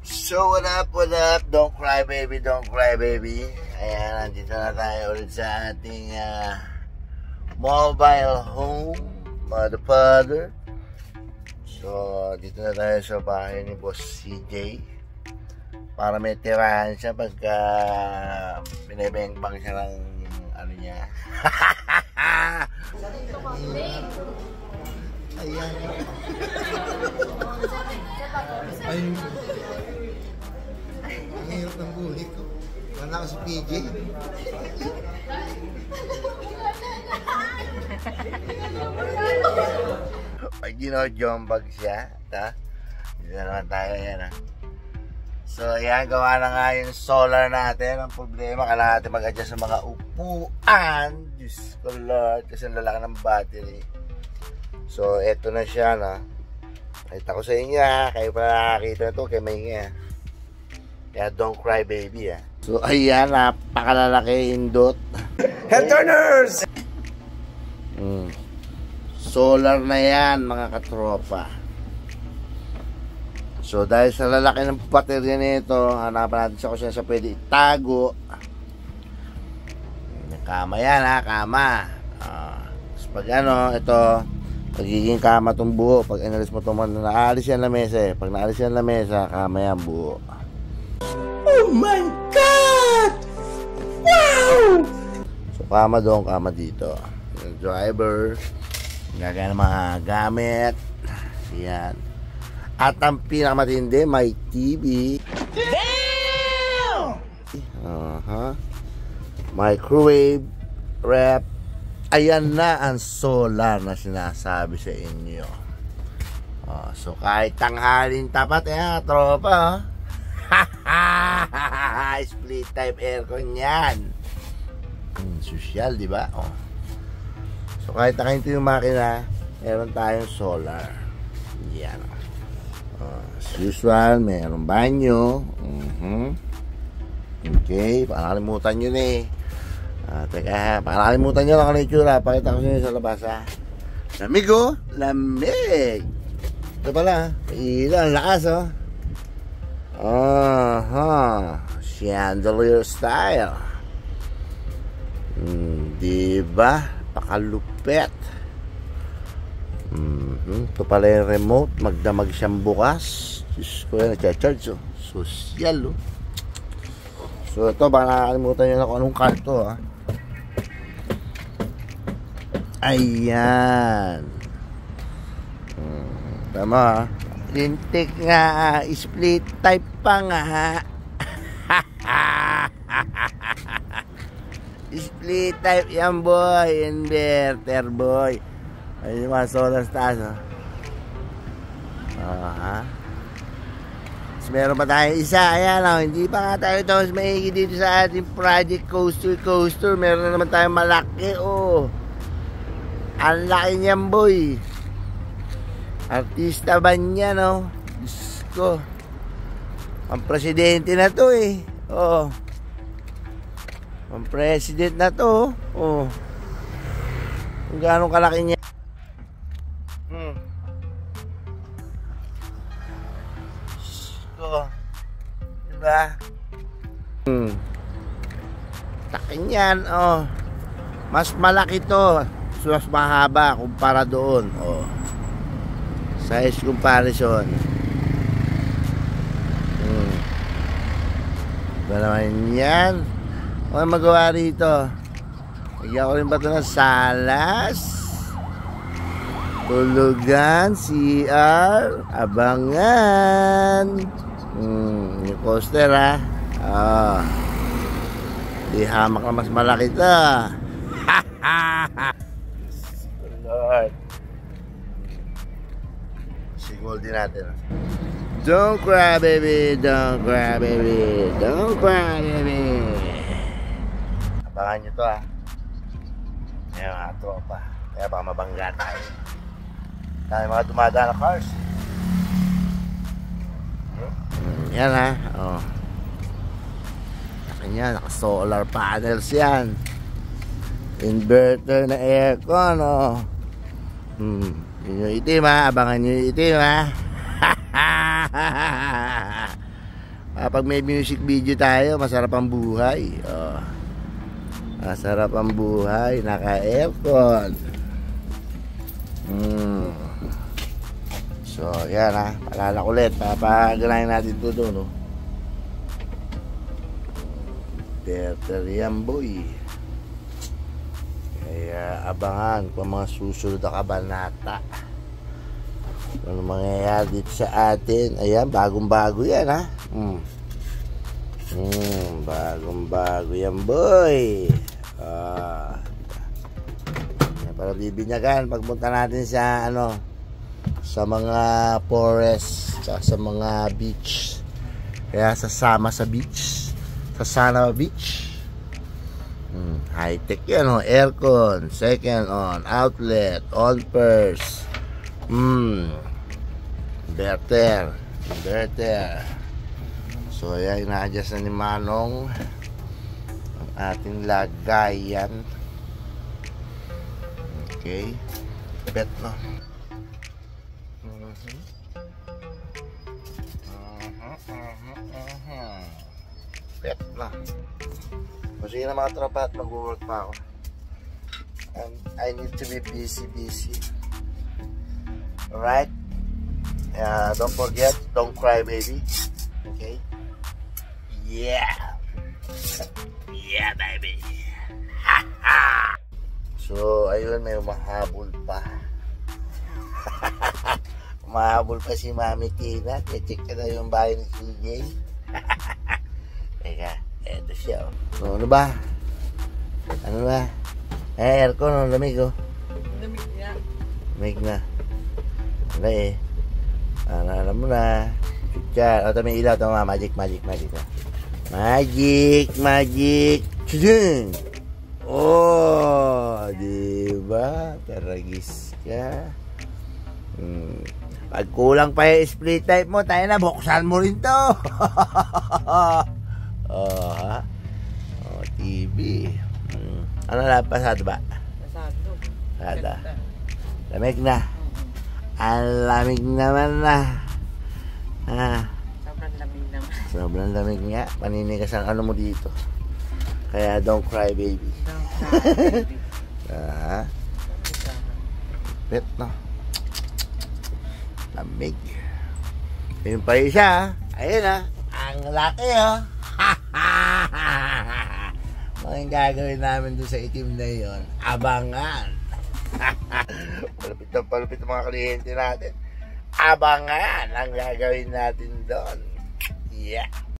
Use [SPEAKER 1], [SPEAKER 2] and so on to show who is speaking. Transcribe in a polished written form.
[SPEAKER 1] So what up, don't cry baby, don't cry baby. Ayan, nandito na tayo ulit sa ating mobile home, mother father. So dito na tayo sa bahay ni Boss CJ para may tirahan siya pagka binibeng-bang siya ng ano niya. Ayan. Ayun. Ang hirap ng buhay ko. Wala ako si PJ. Pag gino-jombag siya, dito na naman tayo, yan So, ayan, gawa na nga yung solar natin. Ang problema, kailangan natin mag-adjust sa mga upuan. Diyos ko Lord, kasi ang lalaki ng battery. So, eto na siya, Nakita ko sa inyo, kayo pa nakakita na ito, kaya mahinga. Kaya don't cry baby, So, ayan, napakalalaki indot.
[SPEAKER 2] Head turners!
[SPEAKER 1] Solar na yan, mga katropa. So, dahil sa lalaki ng baterya nito, hanapan natin sa kusina sa pwede itago. Kama yan, kama. So, pag ito, magiging kama itong buo. Pag inalis mo ito, naalis yan na mesa Pag naalis yan na mesa, kama yan buo.
[SPEAKER 2] Oh my God! Wow!
[SPEAKER 1] So, kama doon, kama dito. Yung driver, gagana ng mga gamit. Yan. At ang pinakamatindi, may TV.
[SPEAKER 2] Damn!
[SPEAKER 1] Microwave, rep. Ayan na ang solar na sinasabi sa inyo. So kahit tanghalin tapat, tropa. Split type aircon yan. Social, di ba? So kahit nakahinto yung makina, meron tayong solar. Yan. As usual, meron banyo. Okay, pakalimutan nyo na teka, pakalimutan nyo lang ano yung tsura. Pakita ko sa inyo sa labas, Lamig, lamig. Ito pala, ilan, lakas, chandelier style. Diba? Pakalupet. Ito pala yung remote. Magdamag siyang bukas. Diyos ko yan, nagcha-charge, Social, So ito, baka nakakalimutan nyo na kung anong kanto, Ayan. Tama, lintik nga, split type pa nga, Split type yan, boy. Inverter, boy. Ayun yung mga solar taas, So, meron pa tayo isa. Ayan, hindi pa nga tayo tapos maigi dito sa ating project coaster. Meron na naman tayong malaki, Ang laki niyan, boy. Artista ba niya, Diyos ko. Ang presidente na to, Ang president na to, Kung gaano kalaki niya. Diba? Takin yan, Mas malaki to. Mas mahaba kumpara doon, Size comparison. Diba naman yan? Ano magawa rito? Lagyan ko rin ba ito ng salas? Tulugan, CR, abangan. Yung coaster, di hamak na mas malaki ito. Lord. Sigol din natin. Don't cry baby, don't cry baby, don't cry baby. Abangan nyo to, Ayan, mga tropa. Kaya baka mabangga tayo. Tayo mga dumadaan na cars. Yan, Ayan, naka-solar panels yan. Inverter na aircon, Yun yung itim, abangan nyo yung itim, Pag may music video tayo, masarap ang buhay. Masarap ang buhay. Naka-aircon. So, yan ha. Palala ulit. Papaganayin natin ito doon. No? Berterian boy. Kaya abangan kung mga susunod na kabanata. Ano mangyayari dito sa atin. Ayan, bagong-bago yan ha. Bagong-bago yan boy. Para bibinyagan pagpunta natin sa ano, sa mga forest, sa mga beach. Kaya sasama sa beach, sa Sana Beach. High-tech yan, oh. Aircon, second on, outlet, on first. Inverter. So ayan, ina-adjust na ni Manong ang ating lagayan. Okay, bet no. Bet na. Kasi na mga tropa at mag-work pa ako. And I need to be busy. Alright? Don't forget, don't cry baby. Okay? Yeah! Yeah baby! So, ayun, may umahabol pa. Umahabol pa si Mami Tina. Check ka na yung bahay ni CJ. Teka, eto siya. So, ano ba? Aircon, ang lamig oh.
[SPEAKER 3] Lamig niya.
[SPEAKER 1] Lamig na. Wala eh. Alam mo na. Chucha. O, ito may ilaw. Ito mga magic. Magic. Chudun! Oh, diba? Taragis ka. Pag kulang pa yung split type mo, tayo na, buksan mo rin to. Ha? TV. Ano na, pasado ba? Pasado. Lamig na. Ang lamig naman na.
[SPEAKER 3] Sobrang lamig naman.
[SPEAKER 1] Sobrang lamig nga. Paninigas ang ano mo dito. Kaya don't cry baby.
[SPEAKER 3] Don't cry, baby.
[SPEAKER 1] Bet no. Lamig. Yun pa isa. Ayun ang laki Mga gagawin namin doon sa itim na yun. Abangan. Palupit ang mga kliyente natin. Abangan ang gagawin natin doon. Yeah.